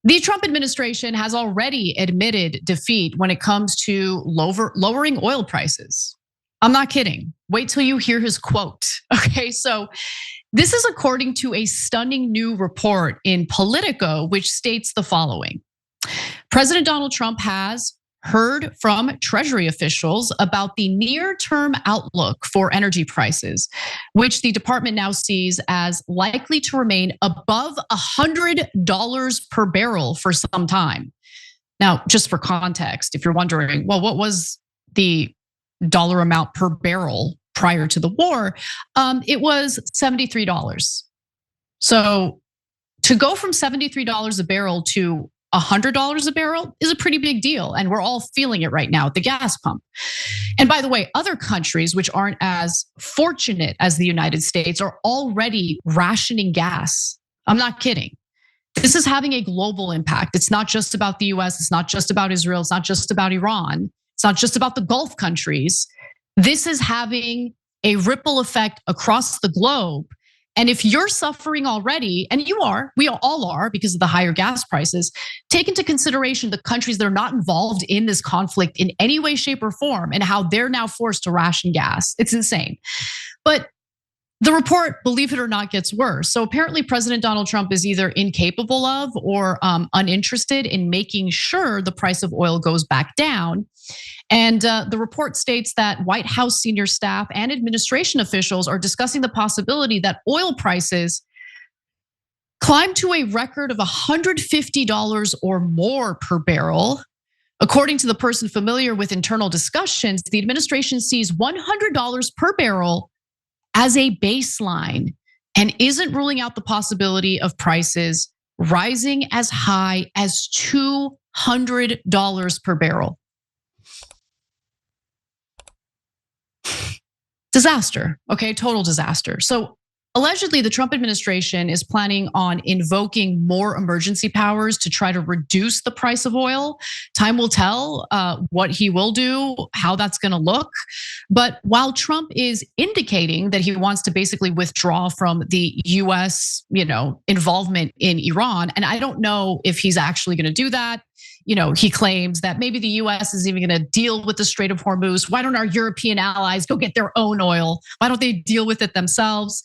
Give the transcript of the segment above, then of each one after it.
The Trump administration has already admitted defeat when it comes to lowering oil prices. I'm not kidding. Wait till you hear his quote. Okay, so this is according to a stunning new report in Politico, which states the following. President Donald Trump has heard from Treasury officials about the near-term outlook for energy prices, which the department now sees as likely to remain above $100 per barrel for some time. Now, just for context, if you're wondering, well, what was the dollar amount per barrel prior to the war? It was $73. So to go from $73 a barrel to $100 a barrel is a pretty big deal. And we're all feeling it right now at the gas pump. And by the way, other countries which aren't as fortunate as the United States are already rationing gas. I'm not kidding. This is having a global impact. It's not just about the US. It's not just about Israel. It's not just about Iran. It's not just about the Gulf countries. This is having a ripple effect across the globe. And if you're suffering already, and you are, we all are because of the higher gas prices, take into consideration the countries that are not involved in this conflict in any way, shape, or form and how they're now forced to ration gas. It's insane. But the report, believe it or not, gets worse. So apparently President Donald Trump is either incapable of or uninterested in making sure the price of oil goes back down. And the report states that White House senior staff and administration officials are discussing the possibility that oil prices climb to a record of $150 or more per barrel. According to the person familiar with internal discussions, the administration sees $100 per barrel as a baseline and isn't ruling out the possibility of prices rising as high as $200 per barrel. Disaster, okay, total disaster. So allegedly, the Trump administration is planning on invoking more emergency powers to try to reduce the price of oil. Time will tell what he will do, how that's gonna look. But while Trump is indicating that he wants to basically withdraw from the US, involvement in Iran, and I don't know if he's actually gonna do that. He claims that maybe the US is even gonna deal with the Strait of Hormuz. Why don't our European allies go get their own oil? Why don't they deal with it themselves?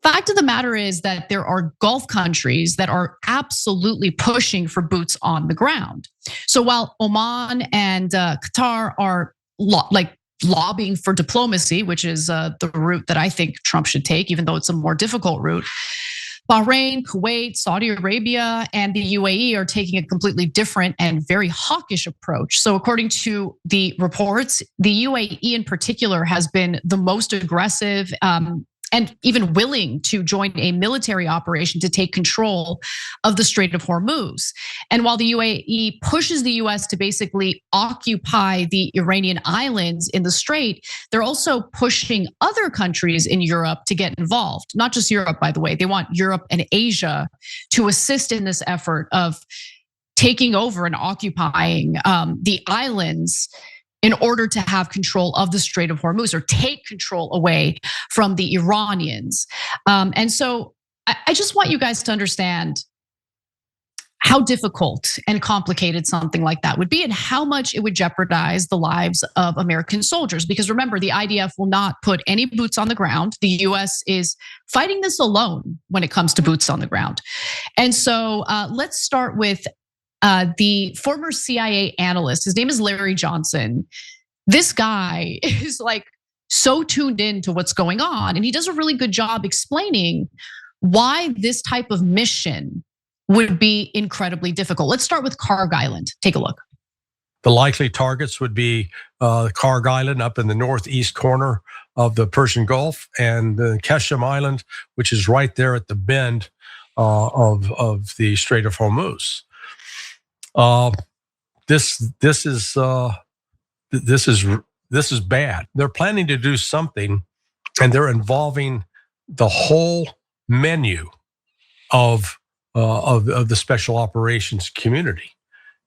Fact of the matter is that there are Gulf countries that are absolutely pushing for boots on the ground. So while Oman and Qatar are lobbying for diplomacy, which is the route that I think Trump should take, even though it's a more difficult route, Bahrain, Kuwait, Saudi Arabia, and the UAE are taking a completely different and very hawkish approach. So according to the reports, the UAE in particular has been the most aggressive and even willing to join a military operation to take control of the Strait of Hormuz. And while the UAE pushes the US to basically occupy the Iranian islands in the Strait, they're also pushing other countries in Europe to get involved. Not just Europe, by the way. They want Europe and Asia to assist in this effort of taking over and occupying the islands in order to have control of the Strait of Hormuz or take control away from the Iranians. And so I just want you guys to understand how difficult and complicated something like that would be and how much it would jeopardize the lives of American soldiers. Because remember, the IDF will not put any boots on the ground. The US is fighting this alone when it comes to boots on the ground. And so let's start with the former CIA analyst. His name is Larry Johnson. This guy is so tuned in to what's going on, and he does a really good job explaining why this type of mission would be incredibly difficult. Let's start with Karg Island. Take a look. The likely targets would be Karg Island up in the northeast corner of the Persian Gulf, and Keshem Island, which is right there at the bend of the Strait of Hormuz. This is bad. They're planning to do something, and they're involving the whole menu of the special operations community.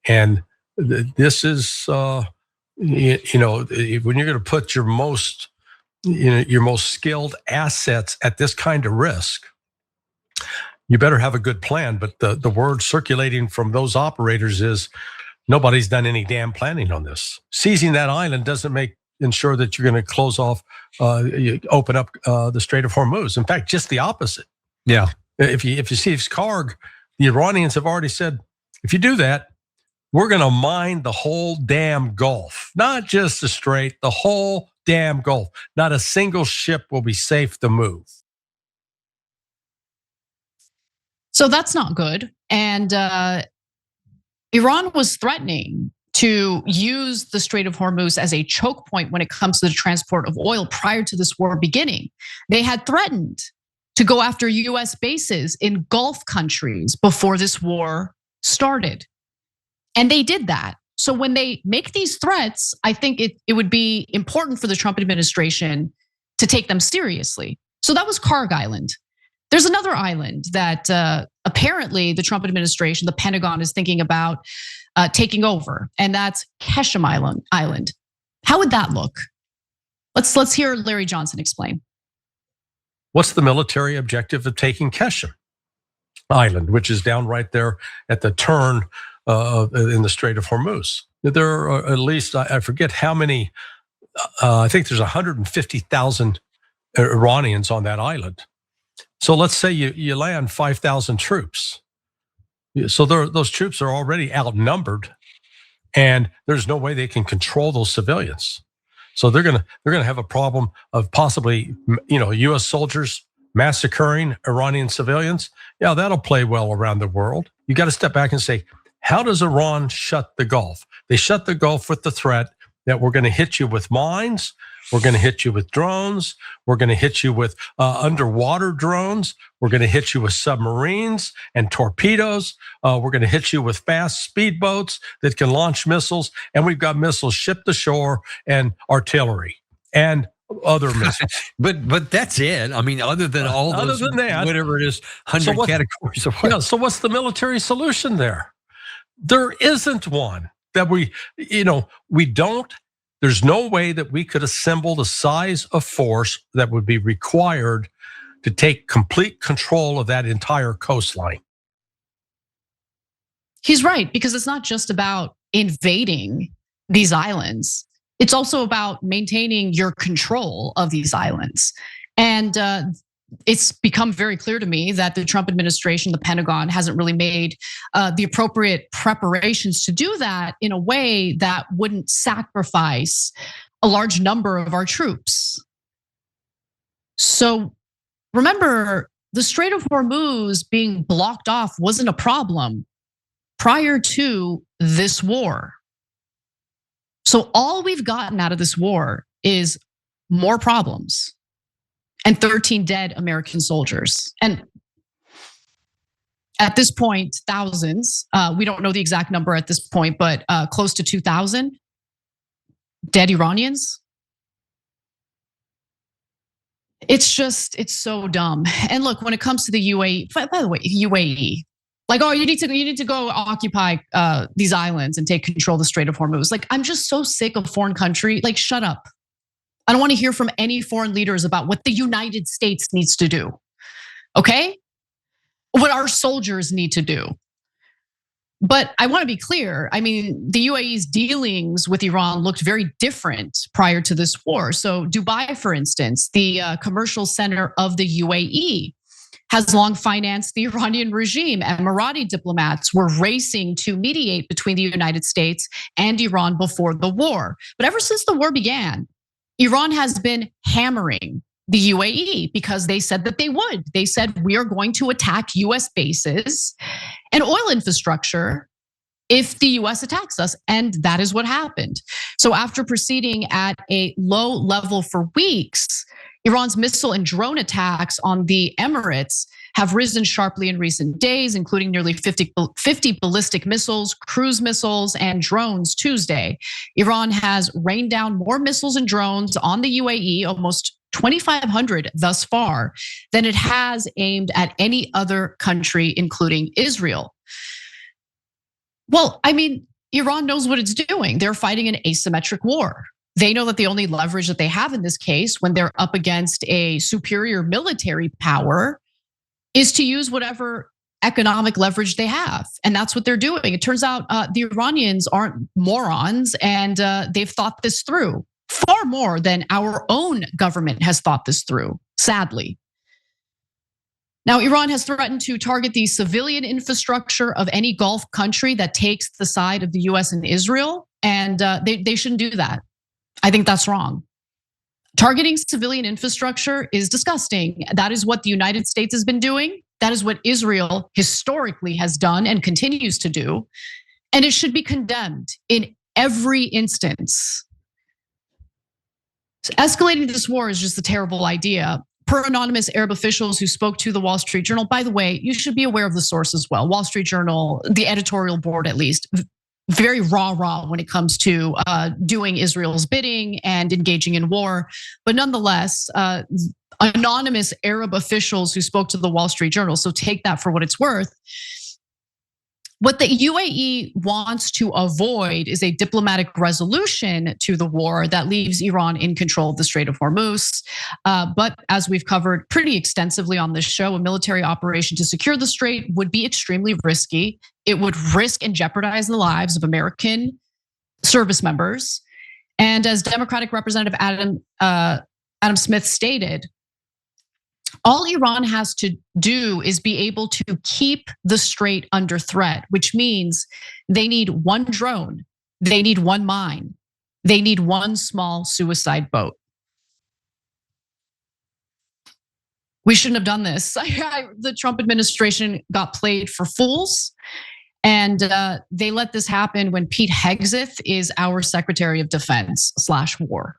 And this is, when you're going to put your most skilled assets at this kind of risk, you better have a good plan. But the word circulating from those operators is nobody's done any damn planning on this. Seizing that island doesn't ensure that you're going to close off, open up the Strait of Hormuz. In fact, just the opposite. Yeah. If you seize Karg, the Iranians have already said, if you do that, we're going to mine the whole damn Gulf, not just the Strait, the whole damn Gulf. Not a single ship will be safe to move. So that's not good. And Iran was threatening to use the Strait of Hormuz as a choke point when it comes to the transport of oil prior to this war beginning. They had threatened to go after US bases in Gulf countries before this war started. And they did that. So when they make these threats, I think it would be important for the Trump administration to take them seriously. So that was Karg Island. There's another island that apparently the Trump administration, the Pentagon, is thinking about taking over, and that's Keshem Island. How would that look? Let's hear Larry Johnson explain. What's the military objective of taking Keshem Island, which is down right there at the turn in the Strait of Hormuz? There are at least, I forget how many, I think there's 150,000 Iranians on that island. So let's say you land 5,000 troops. So those troops are already outnumbered, and there's no way they can control those civilians. So they're gonna have a problem of possibly, U.S. soldiers massacring Iranian civilians. Yeah, that'll play well around the world. You got to step back and say, how does Iran shut the Gulf? They shut the Gulf with the threat that we're going to hit you with mines, we're going to hit you with drones, we're going to hit you with underwater drones, we're going to hit you with submarines and torpedoes, we're going to hit you with fast speedboats that can launch missiles, and we've got missiles shipped ashore and artillery and other missiles. but that's it. I mean, other than all those, other than that, whatever it is, 100 categories of what? So what's the military solution there? There isn't one. That we don't, there's no way that we could assemble the size of force that would be required to take complete control of that entire coastline. He's right, because it's not just about invading these islands. It's also about maintaining your control of these islands. And it's become very clear to me that the Trump administration, the Pentagon, hasn't really made the appropriate preparations to do that in a way that wouldn't sacrifice a large number of our troops. So remember, the Strait of Hormuz being blocked off wasn't a problem prior to this war. So all we've gotten out of this war is more problems and 13 dead American soldiers. And at this point, thousands, we don't know the exact number at this point, but close to 2,000 dead Iranians. It's so dumb. And look, when it comes to the UAE, by the way, UAE, like, oh, you need to go occupy these islands and take control of the Strait of Hormuz. Like, I'm just so sick of foreign country. Like, shut up. I don't want to hear from any foreign leaders about what the United States needs to do, okay? What our soldiers need to do. But I want to be clear. I mean, the UAE's dealings with Iran looked very different prior to this war. So Dubai, for instance, the commercial center of the UAE, has long financed the Iranian regime. Emirati diplomats were racing to mediate between the United States and Iran before the war. But ever since the war began, Iran has been hammering the UAE because they said that they would. They said, we are going to attack US bases and oil infrastructure if the US attacks us. And that is what happened. So after proceeding at a low level for weeks, Iran's missile and drone attacks on the Emirates have risen sharply in recent days, including nearly 50 ballistic missiles, cruise missiles, and drones Tuesday. Iran has rained down more missiles and drones on the UAE, almost 2,500 thus far, than it has aimed at any other country, including Israel. Well, I mean, Iran knows what it's doing. They're fighting an asymmetric war. They know that the only leverage that they have in this case, when they're up against a superior military power, is to use whatever economic leverage they have. And that's what they're doing. It turns out the Iranians aren't morons, and they've thought this through far more than our own government has thought this through, sadly. Now, Iran has threatened to target the civilian infrastructure of any Gulf country that takes the side of the US and Israel, and they shouldn't do that. I think that's wrong. Targeting civilian infrastructure is disgusting. That is what the United States has been doing. That is what Israel historically has done and continues to do. And it should be condemned in every instance. So escalating this war is just a terrible idea. Per anonymous Arab officials who spoke to the Wall Street Journal, by the way, you should be aware of the source as well. Wall Street Journal, the editorial board at least, very raw when it comes to doing Israel's bidding and engaging in war. But nonetheless, anonymous Arab officials who spoke to the Wall Street Journal, so take that for what it's worth. What the UAE wants to avoid is a diplomatic resolution to the war that leaves Iran in control of the Strait of Hormuz. But as we've covered pretty extensively on this show, a military operation to secure the strait would be extremely risky. It would risk and jeopardize the lives of American service members. And as Democratic Representative Adam Smith stated, all Iran has to do is be able to keep the strait under threat, which means they need one drone, they need one mine, they need one small suicide boat. We shouldn't have done this. The Trump administration got played for fools, and they let this happen when Pete Hegseth is our Secretary of Defense /war.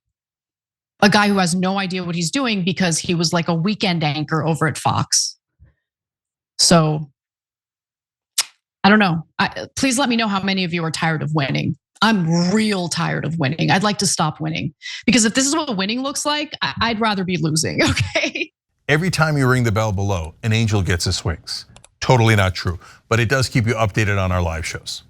A guy who has no idea what he's doing because he was like a weekend anchor over at Fox. So I don't know. Please let me know how many of you are tired of winning. I'm real tired of winning. I'd like to stop winning, because if this is what winning looks like, I'd rather be losing, okay? Every time you ring the bell below, an angel gets his wings. Totally not true, but it does keep you updated on our live shows.